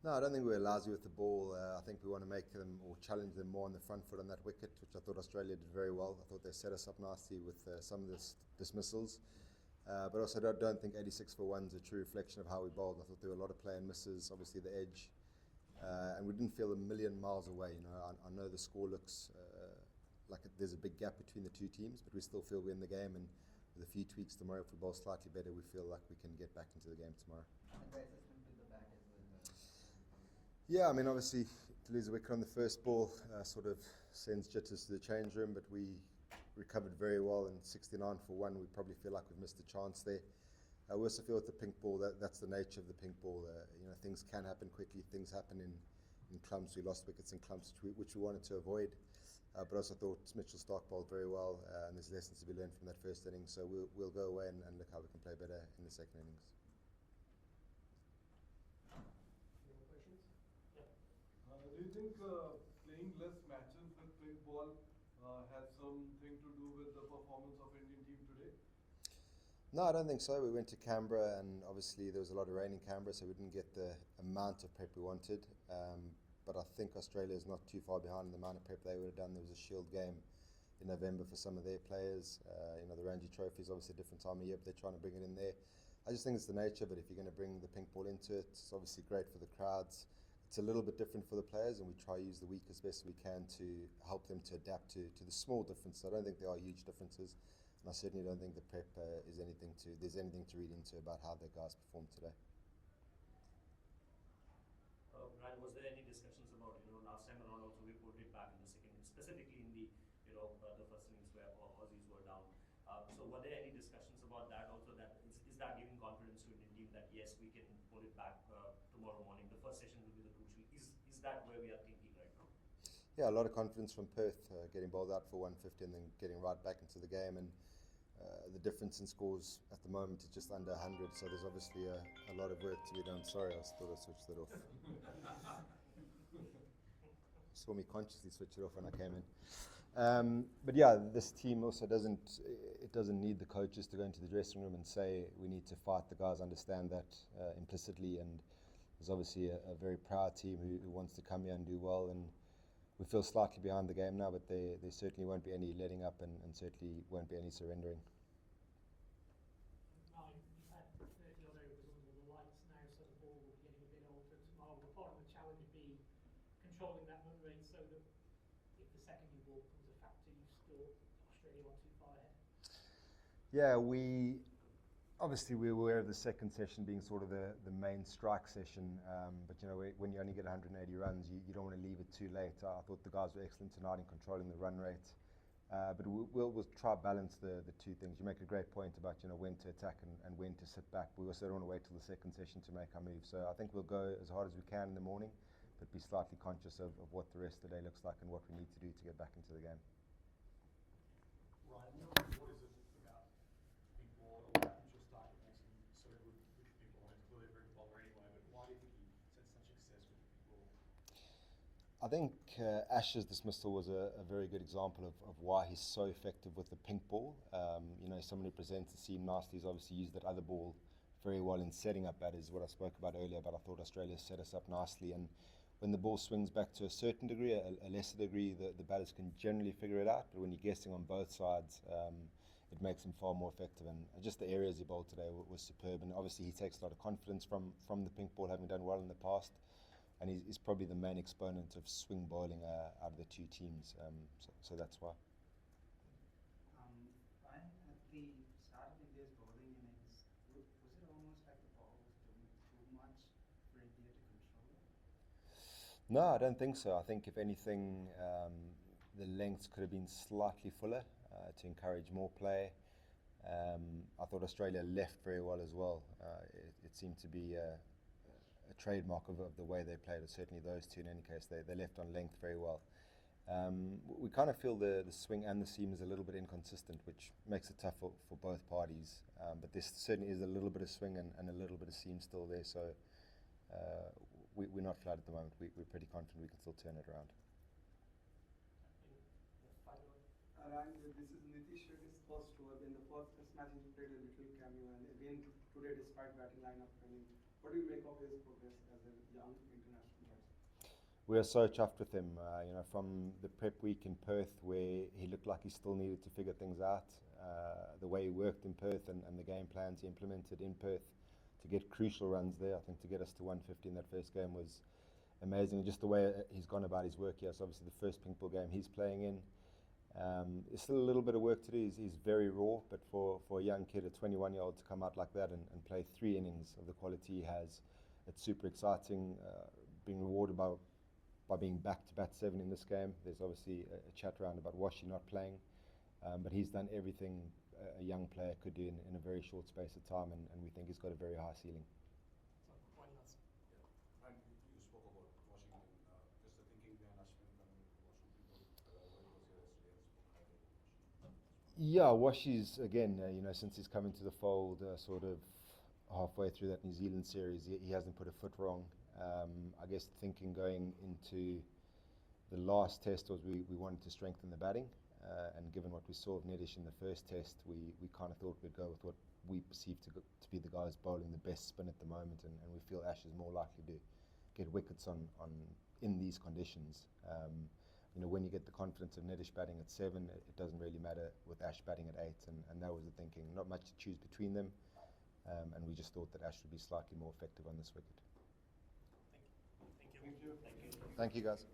No, I don't think we were lousy with the ball. I think we want to make them or challenge them more on the front foot on that wicket, which I thought Australia did very well. I thought they set us up nicely with some of the dismissals. But also don't think 86 for 1 is a true reflection of how we bowled. I thought there were a lot of play and misses, obviously the edge. And we didn't feel a million miles away. You know, I know the score looks like there's a big gap between the two teams, but we still feel we're in the game. And with a few tweaks tomorrow, if we bowl slightly better, we feel like we can get back into the game tomorrow. And the assessment with the bat as well. Yeah, I mean, obviously, to lose a wicket on the first ball sort of sends jitters to the change room, but we recovered very well, and 69 for 1, we probably feel like we've missed a chance there. We also feel with the pink ball, that's the nature of the pink ball. You know, things can happen quickly, things happen in clumps. We lost wickets in clumps, which we wanted to avoid. But also thought Mitchell Starc bowled very well, and there's lessons to be learned from that first innings, so we'll go away and look how we can play better in the second innings. Any more questions? Yeah. Do you think playing less matches with pink ball had something to do with the performance of Indian team today? No, I don't think so. We went to Canberra, and obviously there was a lot of rain in Canberra, so we didn't get the amount of prep we wanted. But I think Australia is not too far behind in the amount of prep they would have done. There was a Shield game in November for some of their players. You know, the Ranji Trophy is obviously a different time of year, but they're trying to bring it in there. I just think it's the nature of it. If you're going to bring the pink ball into it, it's obviously great for the crowds. It's a little bit different for the players, and we try to use the week as best we can to help them to adapt to the small differences. I don't think there are huge differences, and I certainly don't think the prep there's anything to read into about how the guys performed today. Ryan, was there any discussions about, last time around also we pulled it back in the second, specifically in the, the first innings where Aussies were down. So were there any discussions about that also? That is that giving confidence to Indian team that yes, we can pull it back tomorrow morning? The first session will be the crucial. Is that where we are thinking right now? Yeah, a lot of confidence from Perth, getting bowled out for 150 and then getting right back into the game. And the difference in scores at the moment is just under 100, so there's obviously a lot of work to be done. Sorry, I thought I switched that off. Saw me consciously switch it off when I came in. But yeah, this team also doesn't need the coaches to go into the dressing room and say we need to fight. The guys understand that implicitly, and there's obviously a very proud team who wants to come here and do well. And we feel slightly behind the game now, but there certainly won't be any letting up, and certainly won't be any surrendering. You've had 30 odd overs under the lights now, so the ball will be getting a bit older tomorrow. Will part of the challenge be controlling that run rate so that if the second new ball becomes a factor, you've still Australia not too far ahead? Yeah, obviously we're aware of the second session being sort of the main strike session, but when you only get 180 runs, you don't want to leave it too late. I thought the guys were excellent tonight in controlling the run rate, but we'll try to balance the two things. You make a great point about when to attack and when to sit back. We also don't want to wait till the second session to make our move. So I think we'll go as hard as we can in the morning, but be slightly conscious of what the rest of the day looks like and what we need to do to get back into the game. Ryan, what is it about pink ball or that Mitchell Starc that makes him so good with pink ball? He's clearly a very good bowler anyway, but why do you think he's had such success with pink ball? I think Ash's dismissal was a very good example of why he's so effective with the pink ball. Someone who presents the seam nicely. He's obviously used that other ball very well in setting up batters, what I spoke about earlier, but I thought Australia set us up nicely. And when the ball swings back to a certain degree, a lesser degree, the batters can generally figure it out. But when you're guessing on both sides, it makes him far more effective. And just the areas he bowled today was superb. And obviously he takes a lot of confidence from the pink ball, having done well in the past. And he's probably the main exponent of swing bowling out of the two teams. So that's why. Ryan, at the start of India's bowling innings, was it almost like the ball was doing too much for India to control it? No, I don't think so. I think if anything, the lengths could have been slightly fuller to encourage more play. I thought Australia left very well as well. It seemed to be a trademark of the way they played, or certainly those two in any case. They left on length very well. We kind of feel the swing and the seam is a little bit inconsistent, which makes it tough for both parties. But there certainly is a little bit of swing and a little bit of seam still there. So we're not flat at the moment. We're pretty confident we can still turn it around. Ryan, this is Nitish Reddy's first over. In the first test match, he played a little cameo, and again today, despite batting lineup running, What do you make of his progress as a young international batsman? We are so chuffed with him. From the prep week in Perth, where he looked like he still needed to figure things out, the way he worked in Perth and the game plans he implemented in Perth to get crucial runs there. I think to get us to 150 in that first game was amazing. Just the way he's gone about his work here. So obviously the first pink ball game he's playing in. There's still a little bit of work to do. He's very raw, but for a young kid, a 21-year-old, to come out like that and play 3 innings of the quality he has, it's super exciting. Being rewarded by being back to bat 7 in this game. There's obviously a chat around about Washi not playing, but he's done everything a young player could do in a very short space of time, and we think he's got a very high ceiling. So, one last. Yeah, and you spoke about Washington. Just the thinking behind Ashwin coming to Washington, when he was here yesterday and spoke highly about Washington. Yeah, Washi's again, since he's come into the fold, sort of halfway through that New Zealand series, he hasn't put a foot wrong. I guess thinking going into the last test was we wanted to strengthen the batting, and given what we saw of Nedish in the first test, we kind of thought we'd go with what we perceive to be the guys bowling the best spin at the moment, and we feel Ash is more likely to get wickets in these conditions. When you get the confidence of Nedish batting at 7, it doesn't really matter with Ash batting at 8, and that was the thinking. Not much to choose between them, and we just thought that Ash would be slightly more effective on this wicket. Thank you. Thank you, guys.